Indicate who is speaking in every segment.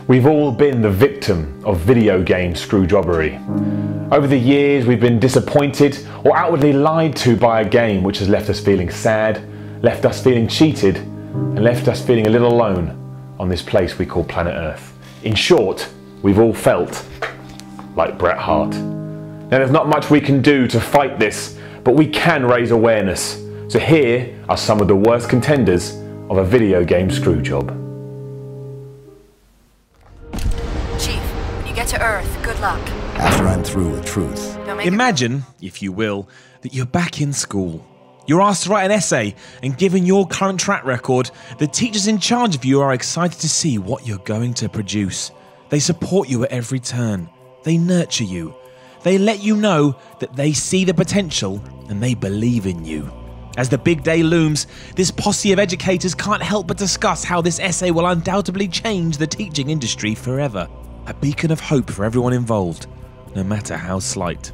Speaker 1: We've all been the victim of video game screwjobbery. Over the years, we've been disappointed or outwardly lied to by a game which has left us feeling sad, left us feeling cheated, and left us feeling a little alone on this place we call planet Earth. In short, we've all felt like Bret Hart. Now, there's not much we can do to fight this, but we can raise awareness. So here are some of the worst contenders of a video game screwjob.
Speaker 2: Get to Earth. Good luck.
Speaker 3: After I'm through with truth.
Speaker 4: Imagine, if you will, that you're back in school. You're asked to write an essay, and given your current track record, the teachers in charge of you are excited to see what you're going to produce. They support you at every turn. They nurture you. They let you know that they see the potential and they believe in you. As the big day looms, this posse of educators can't help but discuss how this essay will undoubtedly change the teaching industry forever. A beacon of hope for everyone involved, no matter how slight.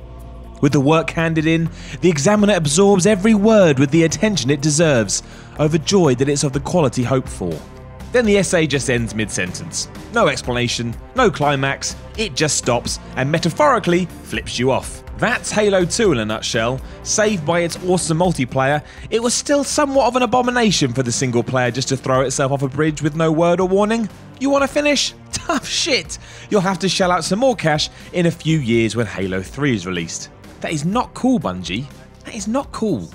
Speaker 4: With the work handed in, the examiner absorbs every word with the attention it deserves, overjoyed that it's of the quality hoped for. Then the essay just ends mid-sentence. No explanation, no climax, it just stops and metaphorically flips you off. That's Halo 2 in a nutshell. Saved by its awesome multiplayer, it was still somewhat of an abomination for the single player just to throw itself off a bridge with no word or warning. You want to finish? Tough shit! You'll have to shell out some more cash in a few years when Halo 3 is released. That is not cool, Bungie. That is not cool.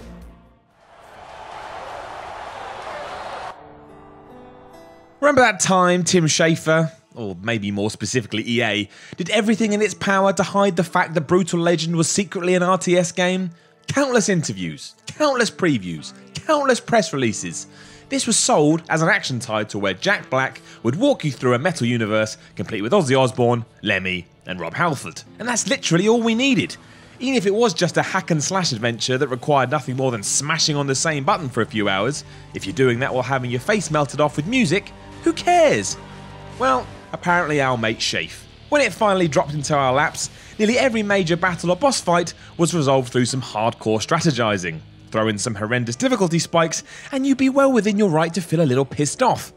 Speaker 4: Remember that time Tim Schafer, or maybe more specifically EA, did everything in its power to hide the fact that Brutal Legend was secretly an RTS game? Countless interviews, countless previews, countless press releases. This was sold as an action title where Jack Black would walk you through a metal universe complete with Ozzy Osbourne, Lemmy and Rob Halford. And that's literally all we needed. Even if it was just a hack and slash adventure that required nothing more than smashing on the same button for a few hours, if you're doing that while having your face melted off with music, who cares? Well, apparently our mate Shafe. When it finally dropped into our laps, nearly every major battle or boss fight was resolved through some hardcore strategizing. Throw in some horrendous difficulty spikes and you'd be well within your right to feel a little pissed off.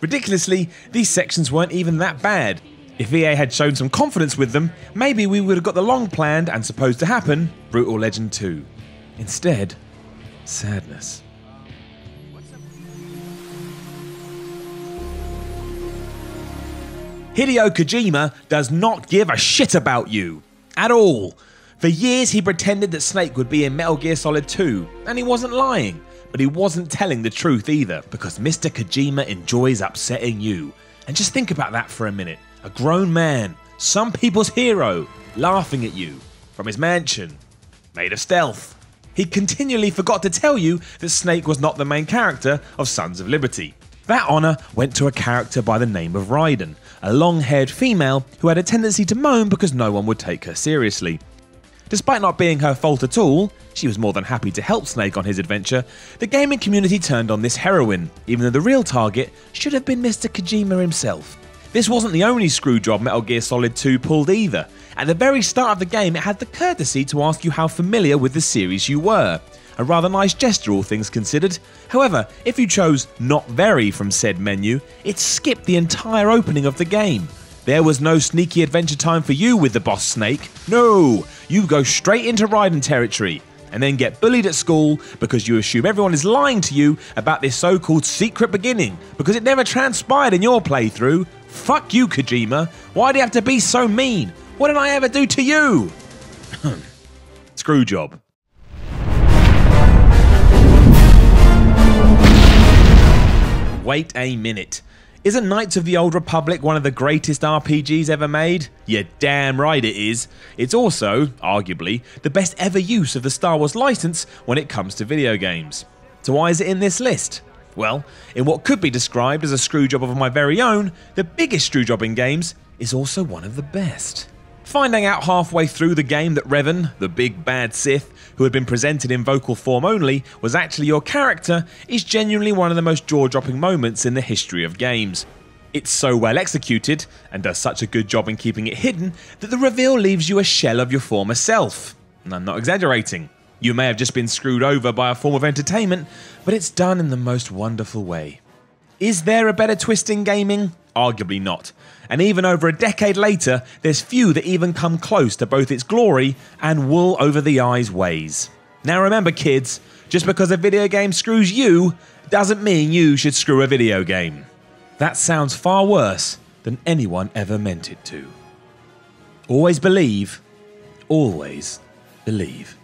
Speaker 4: Ridiculously, these sections weren't even that bad. If EA had shown some confidence with them, maybe we would have got the long-planned and supposed to happen Brutal Legend 2. Instead, sadness. Hideo Kojima does not give a shit about you. At all. For years he pretended that Snake would be in Metal Gear Solid 2, and he wasn't lying. But he wasn't telling the truth either, because Mr. Kojima enjoys upsetting you. And just think about that for a minute. A grown man, some people's hero, laughing at you, from his mansion, made of stealth. He continually forgot to tell you that Snake was not the main character of Sons of Liberty. That honour went to a character by the name of Raiden, a long-haired female who had a tendency to moan because no one would take her seriously. Despite not being her fault at all, she was more than happy to help Snake on his adventure. The gaming community turned on this heroine, even though the real target should have been Mr. Kojima himself. This wasn't the only screwjob Metal Gear Solid 2 pulled either. At the very start of the game, it had the courtesy to ask you how familiar with the series you were. A rather nice gesture, all things considered. However, if you chose Not Very from said menu, it skipped the entire opening of the game. There was no sneaky adventure time for you with the boss Snake. No, you go straight into Raiden territory, and then get bullied at school because you assume everyone is lying to you about this so-called secret beginning, because it never transpired in your playthrough. Fuck you, Kojima. Why do you have to be so mean? What did I ever do to you? Screwjob. Wait a minute. Isn't Knights of the Old Republic one of the greatest RPGs ever made? You're damn right it is. It's also, arguably, the best ever use of the Star Wars license when it comes to video games. So why is it in this list? Well, in what could be described as a screwjob of my very own, the biggest screwjob in games is also one of the best. Finding out halfway through the game that Revan, the big bad Sith, who had been presented in vocal form only, was actually your character is genuinely one of the most jaw-dropping moments in the history of games. It's so well executed, and does such a good job in keeping it hidden, that the reveal leaves you a shell of your former self. And I'm not exaggerating. You may have just been screwed over by a form of entertainment, but it's done in the most wonderful way. Is there a better twist in gaming? Arguably not. And even over a decade later, there's few that even come close to both its glory and wool over the eyes ways. Now remember kids, just because a video game screws you, doesn't mean you should screw a video game. That sounds far worse than anyone ever meant it to. Always believe, always believe.